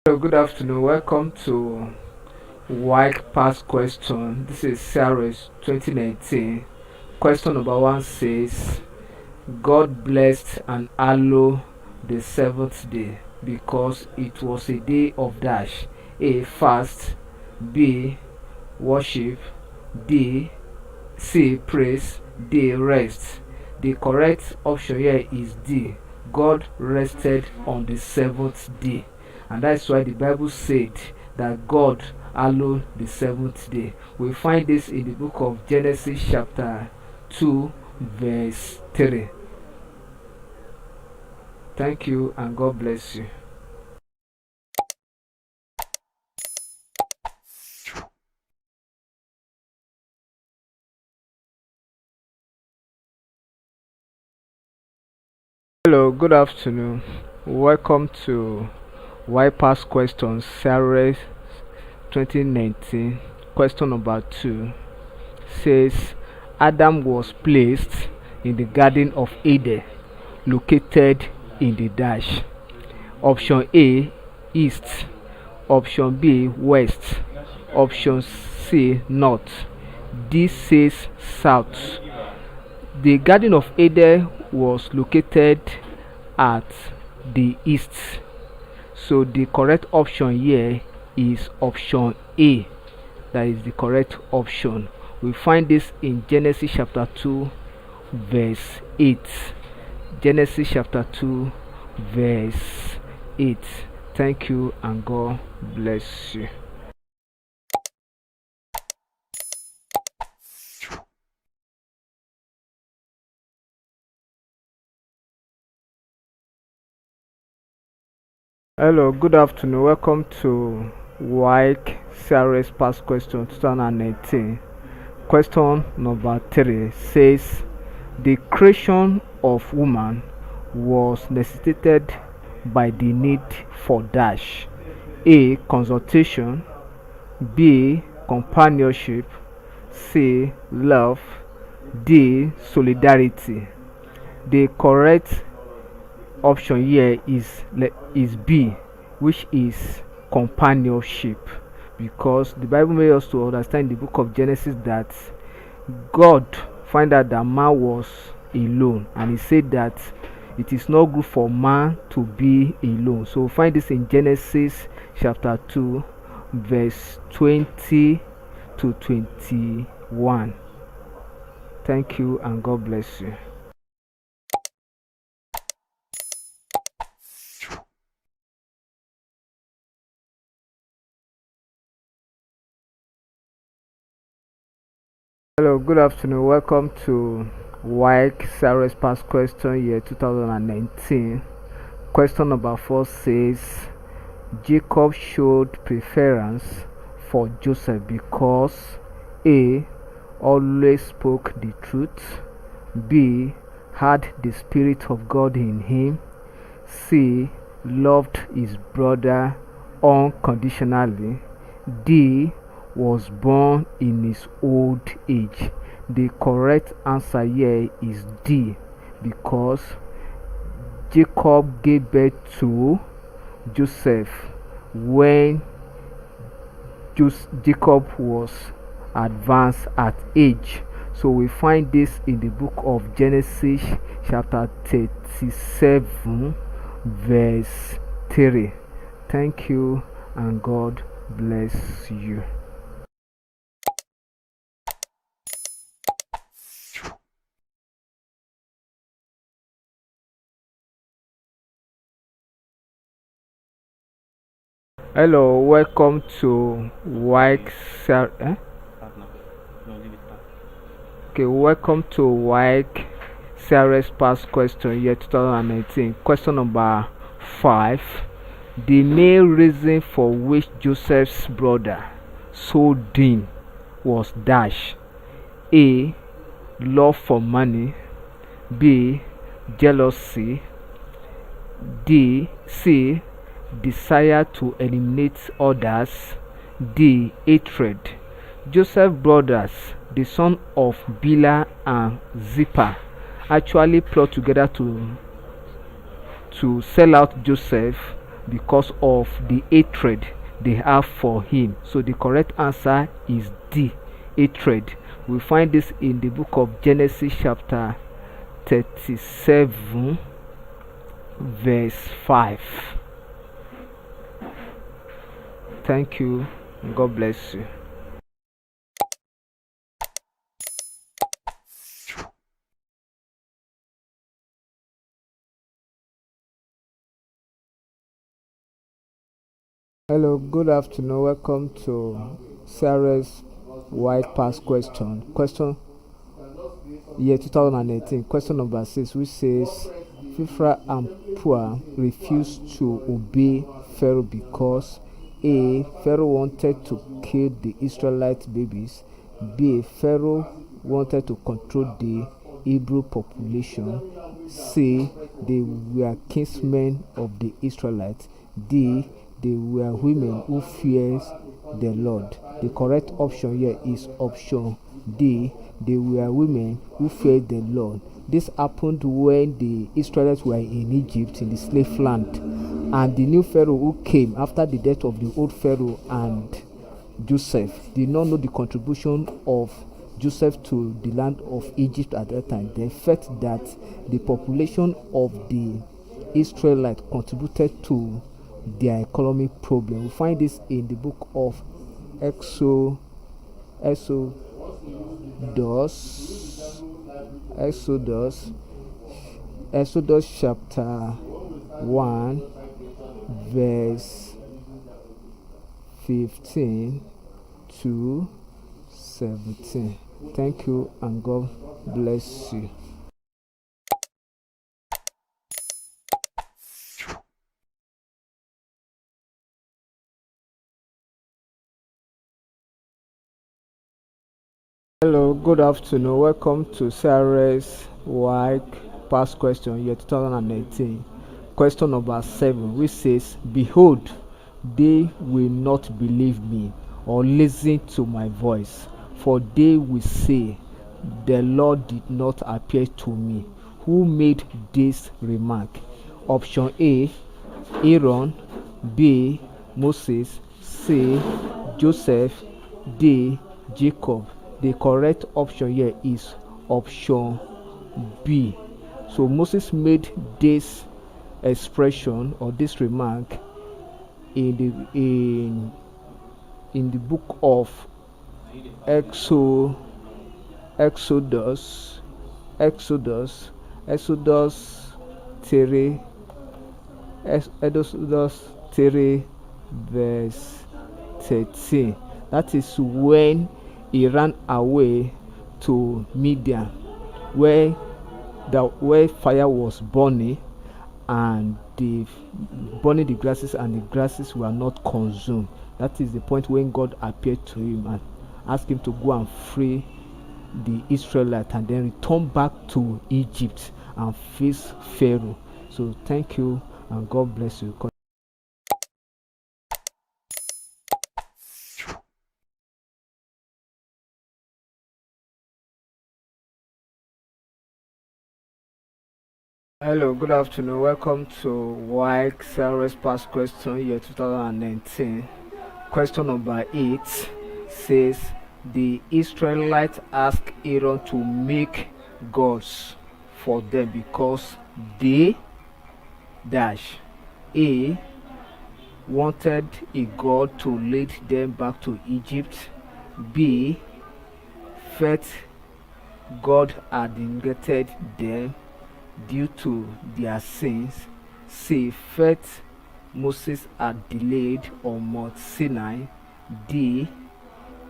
Hello, good afternoon. Welcome to WAEC Past Question. This is CRS 2019. Question number one says, God blessed and hallowed the seventh day because it was a day of dash. A. Fast. B. Worship. C. Praise. D. Rest. The correct option here is D. God rested on the seventh day. And that's why the Bible said that God hallowed the seventh day. We find this in the book of Genesis chapter 2 verse 3. Thank you and God bless you. Hello, good afternoon. Welcome to Why Past Questions Series 2019. Question number 2 says, Adam was placed in the Garden of Eden, located in the dash. Option A, east. Option B, west. Option C, north. D says south. The Garden of Eden was located at the east. So the correct option here is option A. That is the correct option. We find this in Genesis chapter 2 verse 8. Genesis chapter 2 verse 8. Thank you and God bless you. Hello, good afternoon. Welcome to WAEC CRS Past Question 2019. Question number 3 says, the creation of woman was necessitated by the need for dash. A. Consultation. B. Companionship. C. Love. D. Solidarity. The correct option here is B, which is companionship, because the Bible made us to understand in the book of Genesis that God found out that man was alone, and he said that it is not good for man to be alone. So we find this in Genesis chapter 2 verse 20 to 21. Thank you and God bless you. Hello, good afternoon. Welcome to WAEC CRS Past Question year 2019. Question number 4 says, Jacob showed preference for Joseph because A. always spoke the truth. B. had the Spirit of God in him. C. loved his brother unconditionally. D. was born in his old age. The correct answer here is D, because Jacob gave birth to Joseph when Jacob was advanced at age. So we find this in the book of Genesis chapter 37 verse 3. Thank you and God bless you. Hello, welcome to WAEC. Welcome to WAEC CRS Past Question year 2019. Question number 5. The main reason for which Joseph's brother sold him was dash. A. love for money. B. jealousy. C. desire to eliminate others. D. hatred. Joseph's brothers, the son of Bilhah and Zilpah, actually plot together to sell out Joseph because of the hatred they have for him. So the correct answer is D, hatred. We find this in the book of Genesis chapter 37 verse 5. Thank you. God bless you. Hello, good afternoon. Welcome to CRS White Pass question. Question year 2018. Question number 6, which says Fifra and Pua refused to obey Pharaoh because A. Pharaoh wanted to kill the Israelite babies. B. Pharaoh wanted to control the Hebrew population. C. They were kinsmen of the Israelites. D. They were women who feared the Lord. The correct option here is option D. They were women who feared the Lord. This happened when the Israelites were in Egypt, in the slave land, and the new Pharaoh who came after the death of the old Pharaoh and Joseph did not know the contribution of Joseph to the land of Egypt at that time. They felt that the population of the Israelites contributed to their economic problem. We find this in the book of Exodus chapter 1 verse 15 to 17. Thank you and God bless you. Hello, good afternoon. Welcome to CRS WAEC Past Question year 2018. Question number 7, which says, Behold, they will not believe me or listen to my voice, for they will say, The Lord did not appear to me. Who made this remark? Option A, Aaron. B, Moses. C, Joseph. D, Jacob. The correct option here is option B. So Moses made this expression or this remark in the book of Exodus 3 verse 13. That is when he ran away to Midian, where fire was burning, and burning the grasses, and the grasses were not consumed. That is the point when God appeared to him and asked him to go and free the Israelites and then return back to Egypt and face Pharaoh. So thank you and God bless you. Hello, good afternoon. Welcome to WAEC CRS Past Question year 2019. Question number 8 says, the Israelites asked Aaron to make gods for them because they dash A, wanted a god to lead them back to Egypt. B, felt God had neglected them due to their sins. C, felt Moses had delayed on Mount Sinai. D,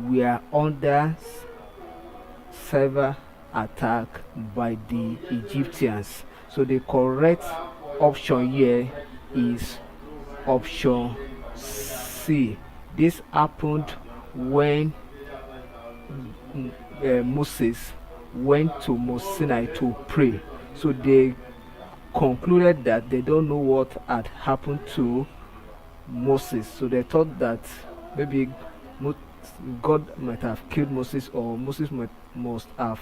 were under severe attack by the Egyptians. So the correct option here is option C. This happened when Moses went to Mount Sinai to pray. So they concluded that they don't know what had happened to Moses. So they thought that maybe God might have killed Moses, or Moses must have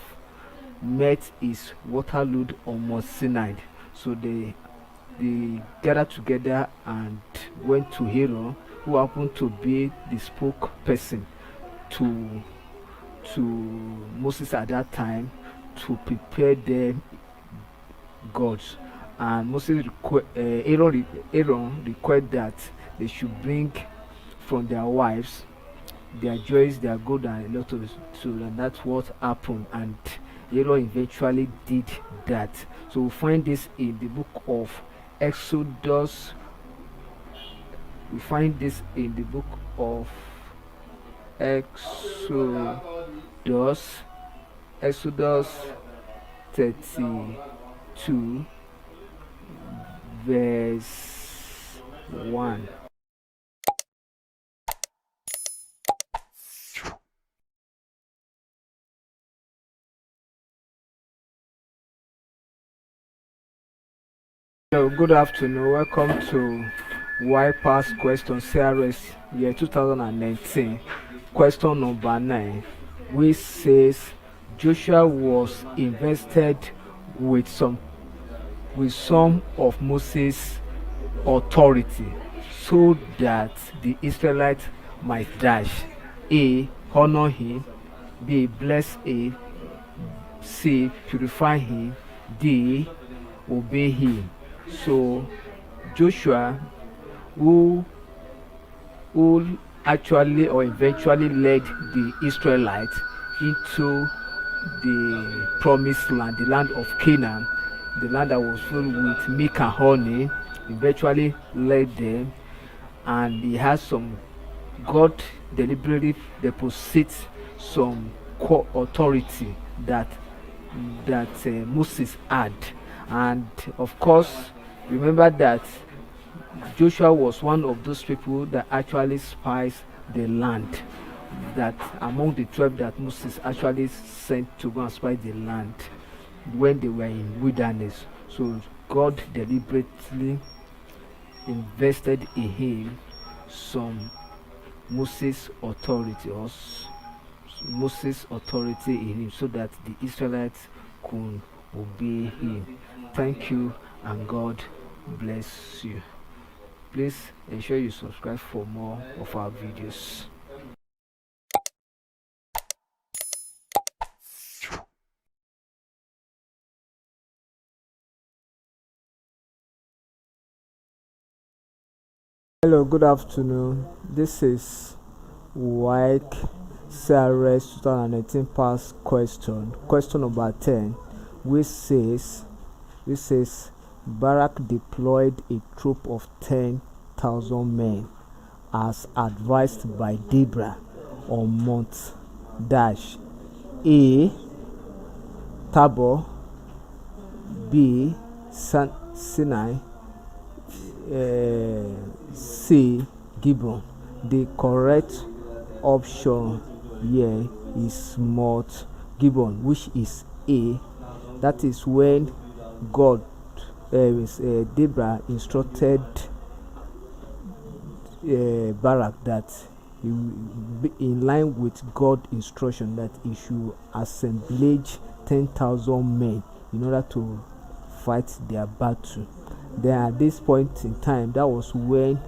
met his water load on Mount Sinai. So they they gathered together and went to Aaron, who happened to be the spokesperson to Moses at that time, to prepare them gods. And Aaron required that they should bring from their wives their joys, their good, and a lot of so. And that's what happened. And Aaron eventually did that. So we find this in the book of Exodus. We find this in the book of Exodus 32 verse 1. Hello, good afternoon. Welcome to Why Past Question CRS year 2019. Question number 9, which says Joshua was invested with some of Moses' authority so that the Israelites might dash A. Honor him, B. Bless him, C. Purify him, D. Obey him. So Joshua, who actually or eventually led the Israelites into the promised land, the land of Canaan, the land that was filled with milk and honey, eventually led them. And he has some, God deliberately deposits some core authority that Moses had. And of course, remember that Joshua was one of those people that actually spies the land, that among the 12 that Moses actually sent to go and spy the land when they were in wilderness. So God deliberately invested in him some Moses authority, or Moses authority in him, so that the Israelites could obey him. Thank you, and God bless you. Please ensure you subscribe for more of our videos. Hello, good afternoon. This is WAEC CRS 2019 past question number 10, which says Barak deployed a troop of 10,000 men as advised by Deborah on Mount Dash. A. Tabor, B. Sinai, C. Gibeon. The correct option here is Mount Gibeon, which is A. That is when God, Deborah instructed Barak that he will be in line with God's instruction, that he should assemblage 10,000 men in order to fight their battle. Then at this point in time, that was when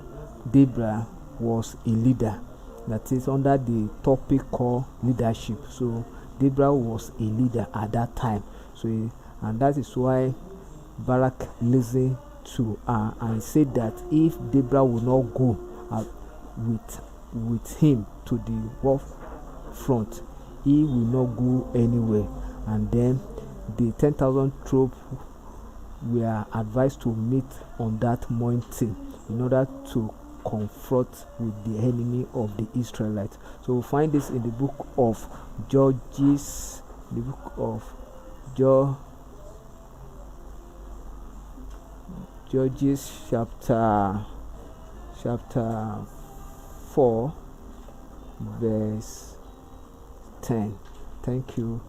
Deborah was a leader, that is under the topic called leadership. So Deborah was a leader at that time. So, and that is why Barak listened to her and said that if Deborah will not go with him to the war front, he will not go anywhere. And then the 10,000 troops were advised to meet on that mountain in order to confront with the enemy of the Israelites. So we find this in the book of Judges, Judges chapter 4 verse 10. Thank you.